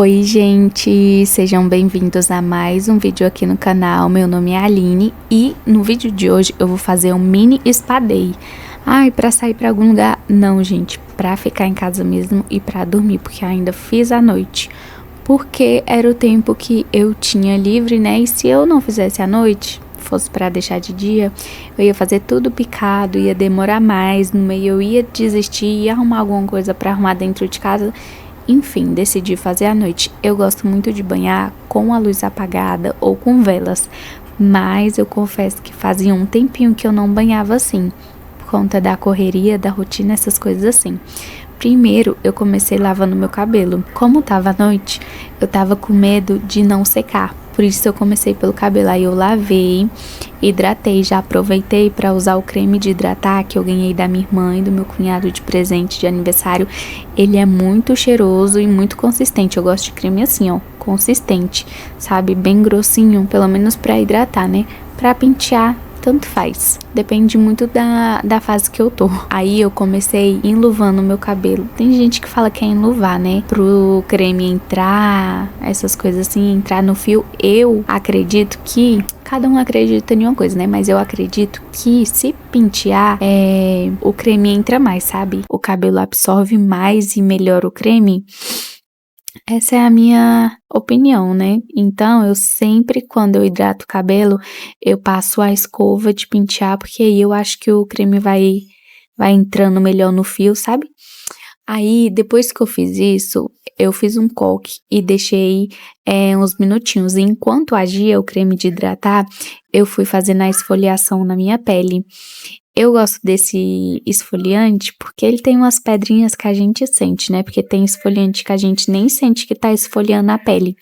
Oi gente, sejam bem-vindos a mais um vídeo aqui no canal. Meu nome é Aline e no vídeo de hoje eu vou fazer um mini spa day. Ai, pra sair pra algum lugar? Não, gente, pra ficar em casa mesmo e pra dormir, porque eu ainda fiz à noite. Porque era o tempo que eu tinha livre, né? E se eu não fizesse à noite, fosse pra deixar de dia, eu ia fazer tudo picado, ia demorar mais, no meio eu ia desistir, ia arrumar alguma coisa pra arrumar dentro de casa. Enfim, decidi fazer à noite. Eu gosto muito de banhar com a luz apagada ou com velas, mas eu confesso que fazia um tempinho que eu não banhava assim, por conta da correria, da rotina, essas coisas assim. Primeiro, eu comecei lavando meu cabelo. Como tava à noite, eu tava com medo de não secar. Por isso eu comecei pelo cabelo. Aí eu lavei, hidratei, já aproveitei para usar o creme de hidratar que eu ganhei da minha irmã e do meu cunhado de presente de aniversário. Ele é muito cheiroso e muito consistente. Eu gosto de creme assim, ó, consistente, sabe? Bem grossinho, pelo menos para hidratar, né? Para pentear, tanto faz. Depende muito da fase que eu tô. Aí eu comecei enluvando o meu cabelo. Tem gente que fala que é enluvar, né? Pro creme entrar, essas coisas assim, entrar no fio. Eu acredito que... Cada um acredita em uma coisa, né? Mas eu acredito que se pentear, o creme entra mais, sabe? O cabelo absorve mais e melhora o creme. Essa é a minha opinião, né? Então, eu sempre, quando eu hidrato o cabelo, eu passo a escova de pentear, porque aí eu acho que o creme vai entrando melhor no fio, sabe? Aí, depois que eu fiz isso, eu fiz um coque e deixei uns minutinhos. E enquanto agia o creme de hidratar, eu fui fazendo a esfoliação na minha pele. Eu gosto desse esfoliante porque ele tem umas pedrinhas que a gente sente, né? Porque tem esfoliante que a gente nem sente que tá esfoliando a pele.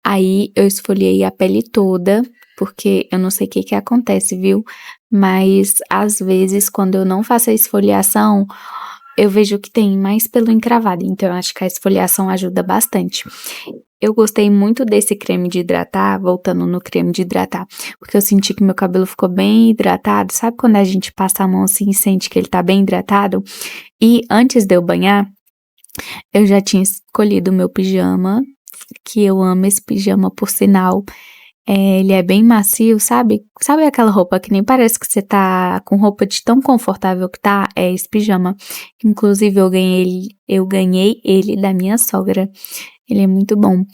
Aí eu esfoliei a pele toda, porque eu não sei o que acontece, viu? Mas às vezes, quando eu não faço a esfoliação, eu vejo que tem mais pelo encravado. Então eu acho que a esfoliação ajuda bastante. Eu gostei muito desse creme de hidratar, voltando no creme de hidratar, porque eu senti que meu cabelo ficou bem hidratado. Sabe quando a gente passa a mão assim e sente que ele tá bem hidratado? E antes de eu banhar, eu já tinha escolhido o meu pijama, que eu amo esse pijama, por sinal. Ele é bem macio, sabe? Sabe aquela roupa que nem parece que você tá com roupa de tão confortável que tá? É esse pijama. Inclusive, eu ganhei ele da minha sogra. Ele é muito bom.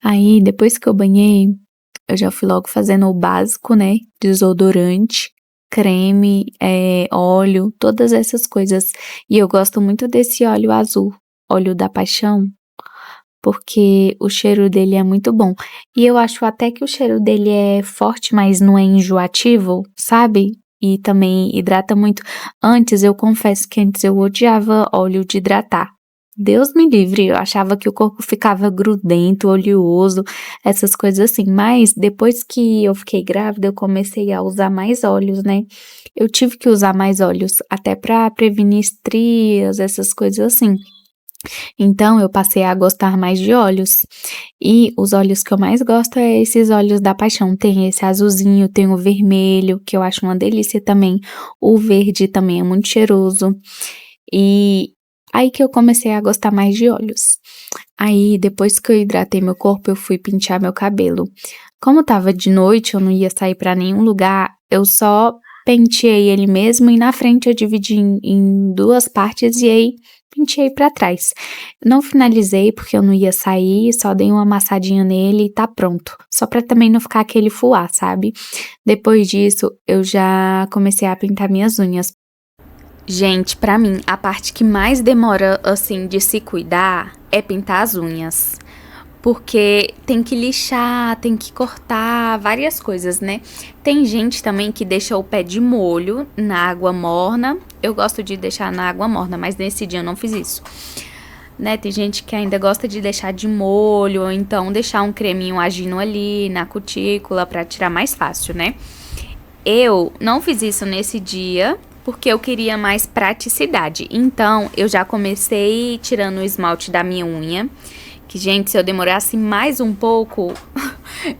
Aí, depois que eu banhei, eu já fui logo fazendo o básico, né? Desodorante, creme, óleo, todas essas coisas. E eu gosto muito desse óleo azul, óleo da paixão, porque o cheiro dele é muito bom. E eu acho até que o cheiro dele é forte, mas não é enjoativo, sabe? E também hidrata muito. Eu confesso que antes eu odiava óleo de hidratar. Deus me livre, eu achava que o corpo ficava grudento, oleoso, essas coisas assim. Mas depois que eu fiquei grávida, eu comecei a usar mais óleos, né? Eu tive que usar mais óleos, até pra prevenir estrias, essas coisas assim. Então, eu passei a gostar mais de óleos. E os óleos que eu mais gosto é esses óleos da paixão. Tem esse azulzinho, tem o vermelho, que eu acho uma delícia também. O verde também é muito cheiroso. E aí que eu comecei a gostar mais de óleos. Aí, depois que eu hidratei meu corpo, eu fui pentear meu cabelo. Como tava de noite, eu não ia sair pra nenhum lugar, eu só penteei ele mesmo e na frente eu dividi em duas partes e aí penteei pra trás. Não finalizei porque eu não ia sair, só dei uma amassadinha nele e tá pronto. Só pra também não ficar aquele fuá, sabe? Depois disso, eu já comecei a pintar minhas unhas. Gente, pra mim, a parte que mais demora, assim, de se cuidar é pintar as unhas. Porque tem que lixar, tem que cortar, várias coisas, né? Tem gente também que deixa o pé de molho na água morna. Eu gosto de deixar na água morna, mas nesse dia eu não fiz isso. Né? Tem gente que ainda gosta de deixar de molho, ou então deixar um creminho agindo ali na cutícula pra tirar mais fácil, né? Eu não fiz isso nesse dia, porque eu queria mais praticidade. Então, eu já comecei tirando o esmalte da minha unha. Que, gente, se eu demorasse mais um pouco,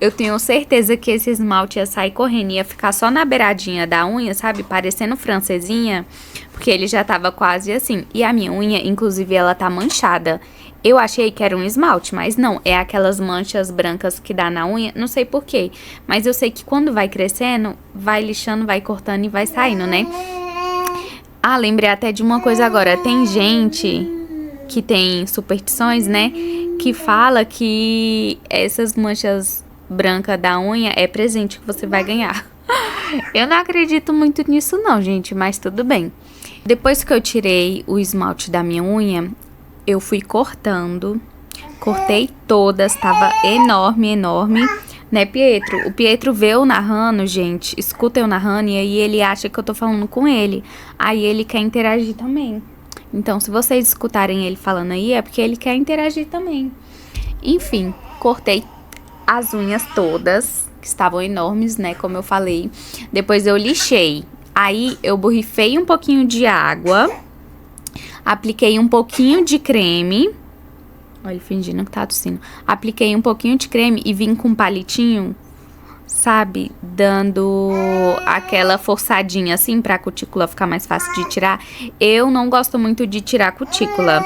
eu tenho certeza que esse esmalte ia sair correndo. Ia ficar só na beiradinha da unha, sabe? Parecendo francesinha. Porque ele já tava quase assim. E a minha unha, inclusive, ela tá manchada. Eu achei que era um esmalte, mas não, é aquelas manchas brancas que dá na unha, não sei porquê. Mas eu sei que quando vai crescendo, vai lixando, vai cortando e vai saindo, né? Ah, lembrei até de uma coisa agora. Tem gente que tem superstições, né? Que fala que essas manchas brancas da unha é presente que você vai ganhar. Eu não acredito muito nisso não, gente, mas tudo bem. Depois que eu tirei o esmalte da minha unha, eu fui cortando. Cortei todas, tava enorme, enorme. Né, Pietro? O Pietro vê eu narrando, gente, escuta eu narrando e aí ele acha que eu tô falando com ele. Aí ele quer interagir também. Então, se vocês escutarem ele falando aí, é porque ele quer interagir também. Enfim, cortei as unhas todas, que estavam enormes, né, como eu falei. Depois eu lixei. Aí eu borrifei um pouquinho de água, apliquei um pouquinho de creme. Olha, ele fingindo que tá tossindo. Apliquei um pouquinho de creme e vim com um palitinho, sabe? Dando aquela forçadinha assim pra cutícula ficar mais fácil de tirar. Eu não gosto muito de tirar cutícula.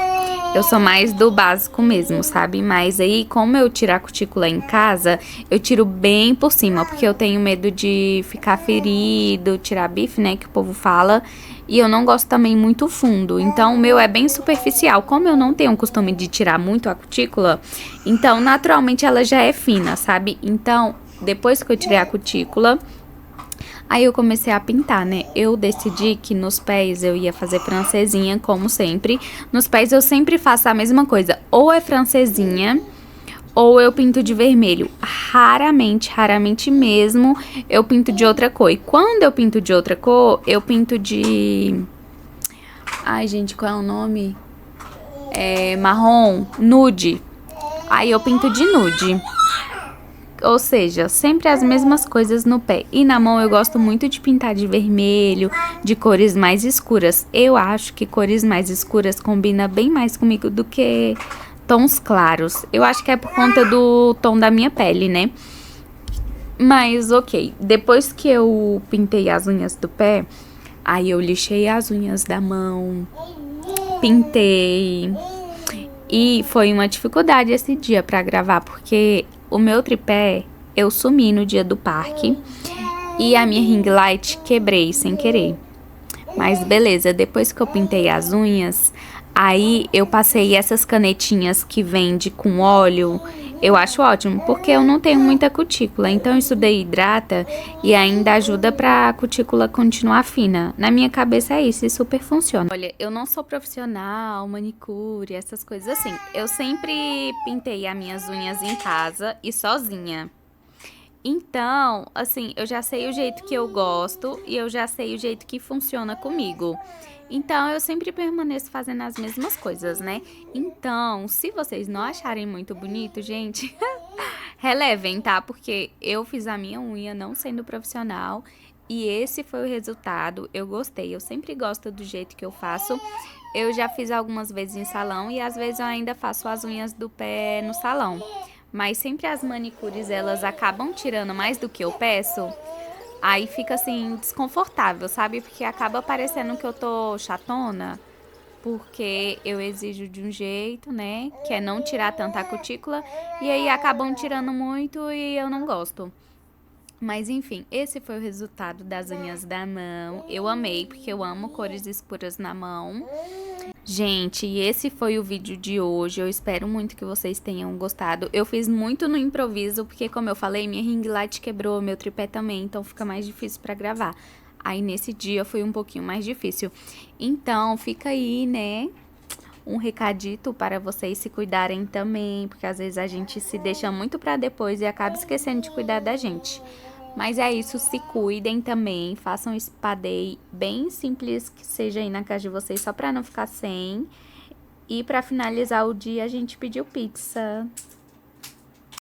Eu sou mais do básico mesmo, sabe? Mas aí, como eu tiro a cutícula em casa, eu tiro bem por cima, porque eu tenho medo de ficar ferido, tirar bife, né? Que o povo fala. E eu não gosto também muito fundo. Então, o meu é bem superficial. Como eu não tenho o costume de tirar muito a cutícula, então, naturalmente, ela já é fina, sabe? Então, depois que eu tirei a cutícula, aí eu comecei a pintar, né? Eu decidi que nos pés eu ia fazer francesinha, como sempre. Nos pés eu sempre faço a mesma coisa. Ou é francesinha, ou eu pinto de vermelho. Raramente, raramente mesmo, eu pinto de outra cor. E quando eu pinto de outra cor, eu pinto de... Ai, gente, qual é o nome? É marrom, nude. Aí eu pinto de nude. Ou seja, sempre as mesmas coisas no pé. E na mão eu gosto muito de pintar de vermelho, de cores mais escuras. Eu acho que cores mais escuras combina bem mais comigo do que tons claros. Eu acho que é por conta do tom da minha pele, né? Mas ok, depois que eu pintei as unhas do pé, aí eu lixei as unhas da mão, pintei. E foi uma dificuldade esse dia pra gravar, porque o meu tripé eu sumi no dia do parque e a minha ring light quebrei sem querer. Mas beleza, depois que eu pintei as unhas, aí eu passei essas canetinhas que vende com óleo. Eu acho ótimo, porque eu não tenho muita cutícula, então isso daí hidrata e ainda ajuda pra cutícula continuar fina. Na minha cabeça é isso, e super funciona. Olha, eu não sou profissional, manicure, essas coisas assim. Eu sempre pintei as minhas unhas em casa e sozinha. Então, assim, eu já sei o jeito que eu gosto e eu já sei o jeito que funciona comigo. Então, eu sempre permaneço fazendo as mesmas coisas, né? Então, se vocês não acharem muito bonito, gente, relevem, tá? Porque eu fiz a minha unha não sendo profissional e esse foi o resultado. Eu gostei, eu sempre gosto do jeito que eu faço. Eu já fiz algumas vezes em salão e às vezes eu ainda faço as unhas do pé no salão. Mas sempre as manicures, elas acabam tirando mais do que eu peço. Aí fica assim, desconfortável, sabe? Porque acaba parecendo que eu tô chatona. Porque eu exijo de um jeito, né? Que é não tirar tanta cutícula. E aí acabam tirando muito e eu não gosto. Mas enfim, esse foi o resultado das unhas da mão. Eu amei, porque eu amo cores escuras na mão. Gente, esse foi o vídeo de hoje. Eu espero muito que vocês tenham gostado. Eu fiz muito no improviso, porque como eu falei, minha ring light quebrou, meu tripé também, então fica mais difícil pra gravar. Aí nesse dia foi um pouquinho mais difícil. Então, fica aí, né? Um recadito para vocês se cuidarem também, porque às vezes a gente se deixa muito pra depois e acaba esquecendo de cuidar da gente. Mas é isso, se cuidem também, façam esse spa day bem simples que seja aí na casa de vocês, só pra não ficar sem. E pra finalizar o dia, a gente pediu pizza.